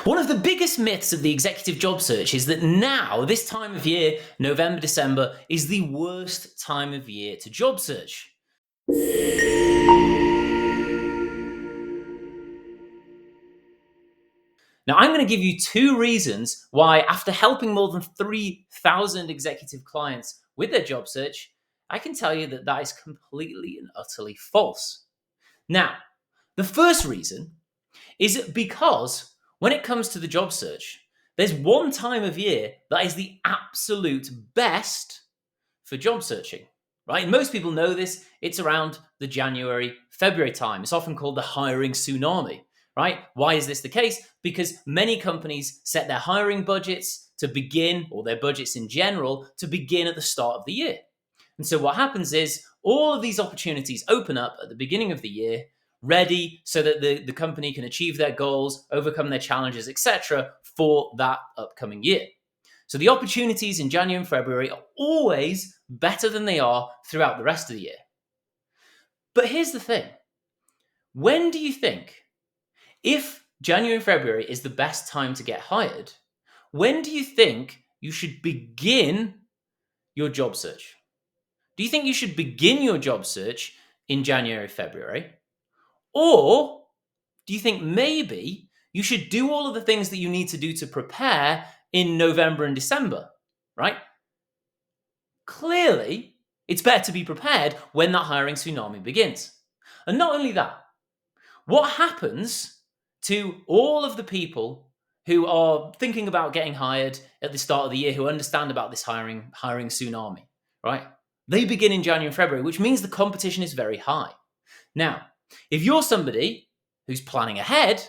One of the biggest myths of the executive job search is that now, this time of year, November, December, is the worst time of year to job search. Now, I'm going to give you 2 reasons why, after helping more than 3,000 executive clients with their job search, I can tell you that that is completely and utterly false. Now, the first reason is because when it comes to the job search, there's one time of year that is the absolute best for job searching, right? And most people know this. It's around the January, February time. It's often called the hiring tsunami, right? Why is this the case? Because many companies set their hiring budgets to begin, or their budgets in general, to begin at the start of the year. And so what happens is all of these opportunities open up at the beginning of the year, ready so that the company can achieve their goals, overcome their challenges, etc., for that upcoming year. So the opportunities in January and February are always better than they are throughout the rest of the year. But here's the thing. When do you think, if January and February is the best time to get hired, when do you think you should begin your job search? Do you think you should begin your job search in January, February? Or do you think maybe you should do all of the things that you need to do to prepare in November and December, right? Clearly, it's better to be prepared when that hiring tsunami begins. And not only that, what happens to all of the people who are thinking about getting hired at the start of the year, who understand about this hiring tsunami, right? They begin in January and February, which means the competition is very high. Now, if you're somebody who's planning ahead,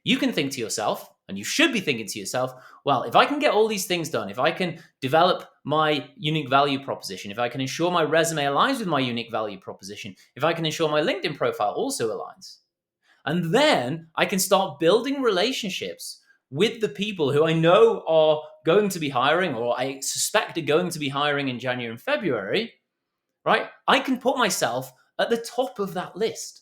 you can think to yourself, and you should be thinking to yourself, well, if I can get all these things done, if I can develop my unique value proposition, if I can ensure my resume aligns with my unique value proposition, if I can ensure my LinkedIn profile also aligns, and then I can start building relationships with the people who I know are going to be hiring, or I suspect are going to be hiring in January and February, right? I can put myself at the top of that list.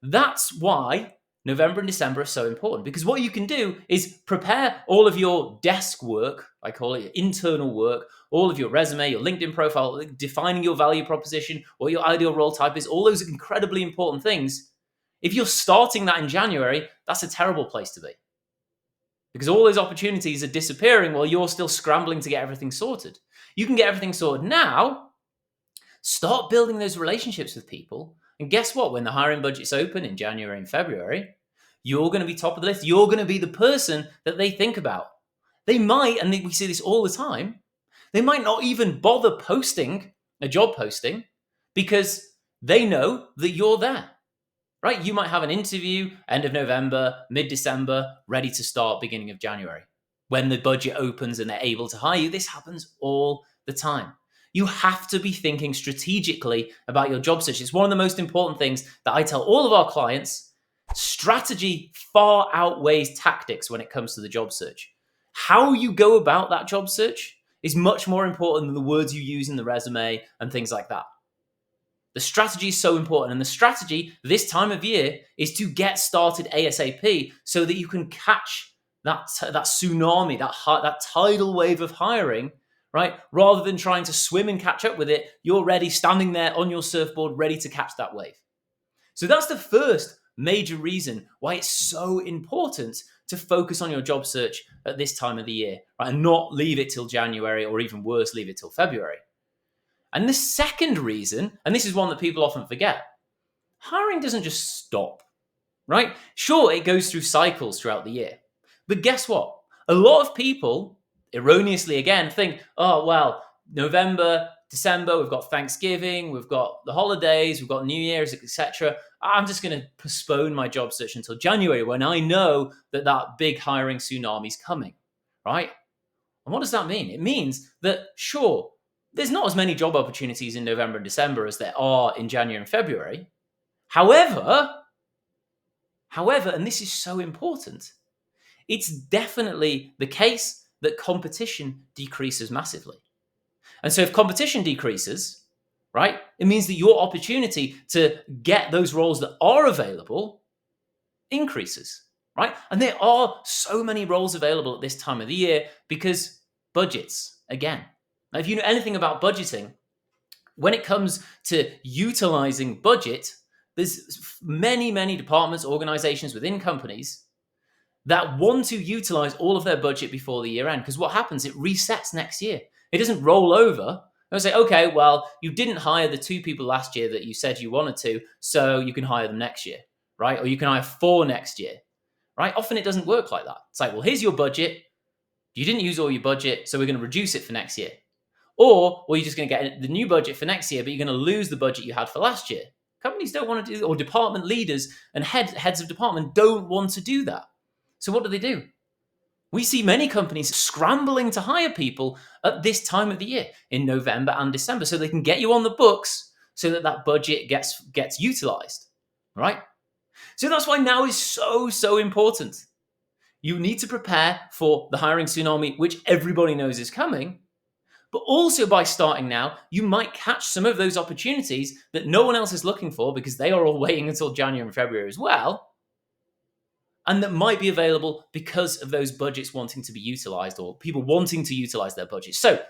That's why November and December are so important, because what you can do is prepare all of your desk work, I call it internal work, all of your resume, your LinkedIn profile, defining your value proposition, what your ideal role type is, all those incredibly important things. If you're starting that in January, that's a terrible place to be, because all those opportunities are disappearing while you're still scrambling to get everything sorted. You can get everything sorted now, start building those relationships with people. And guess what? When the hiring budget's open in January and February, you're going to be top of the list. You're going to be the person that they think about. They might, and we see this all the time, they might not even bother posting a job posting because they know that you're there, right? You might have an interview end of November, mid-December, ready to start beginning of January. When the budget opens and they're able to hire you, this happens all the time. You have to be thinking strategically about your job search. It's one of the most important things that I tell all of our clients. Strategy far outweighs tactics when it comes to the job search. How you go about that job search is much more important than the words you use in the resume and things like that. The strategy is so important, and the strategy this time of year is to get started ASAP so that you can catch that tsunami, that tidal wave of hiring, right? Rather than trying to swim and catch up with it, you're ready, standing there on your surfboard, ready to catch that wave. So that's the first major reason why it's so important to focus on your job search at this time of the year, right? And not leave it till January, or even worse, leave it till February. And the second reason, and this is one that people often forget, hiring doesn't just stop, right? Sure, it goes through cycles throughout the year. But guess what? A lot of people, erroneously again, think, oh, well, November, December, we've got Thanksgiving, we've got the holidays, we've got New Year's, etc. I'm just going to postpone my job search until January when I know that big hiring tsunami is coming, right? And what does that mean? It means that, sure, there's not as many job opportunities in November and December as there are in January and February. However, and this is so important, it's definitely the case that competition decreases massively. And so if competition decreases, right, it means that your opportunity to get those roles that are available increases, right? And there are so many roles available at this time of the year because budgets, again. Now, if you know anything about budgeting, when it comes to utilizing budget, there's many, many departments, organizations within companies that want to utilize all of their budget before the year end. Because what happens, it resets next year. It doesn't roll over. They'll say, okay, well, you didn't hire the 2 people last year that you said you wanted to, so you can hire them next year, right? Or you can hire 4 next year, right? Often it doesn't work like that. It's like, well, here's your budget. You didn't use all your budget, so we're going to reduce it for next year. Or, well, you're just going to get the new budget for next year, but you're going to lose the budget you had for last year. Companies don't want to do, or department leaders and heads of department don't want to do that. So what do? We see many companies scrambling to hire people at this time of the year, in November and December, so they can get you on the books so that that budget gets utilized, right? So that's why now is so important. You need to prepare for the hiring tsunami, which everybody knows is coming. But also by starting now, you might catch some of those opportunities that no one else is looking for because they are all waiting until January and February as well. And that might be available because of those budgets wanting to be utilized or people wanting to utilize their budgets. So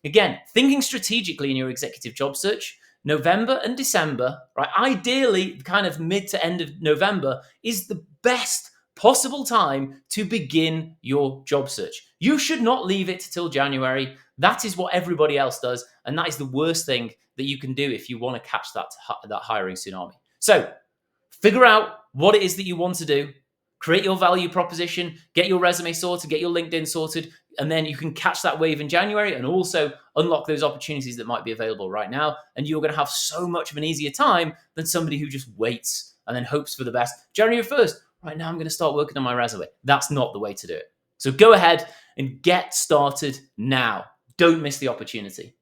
again, thinking strategically in your executive job search, November and December, right? Ideally, kind of mid to end of November is the best possible time to begin your job search. You should not leave it till January. That is what everybody else does. And that is the worst thing that you can do if you want to catch that hiring tsunami. So figure out what it is that you want to do. Create your value proposition, get your resume sorted, get your LinkedIn sorted, and then you can catch that wave in January and also unlock those opportunities that might be available right now. And you're going to have so much of an easier time than somebody who just waits and then hopes for the best. January 1st, right now I'm going to start working on my resume. That's not the way to do it. So go ahead and get started now. Don't miss the opportunity.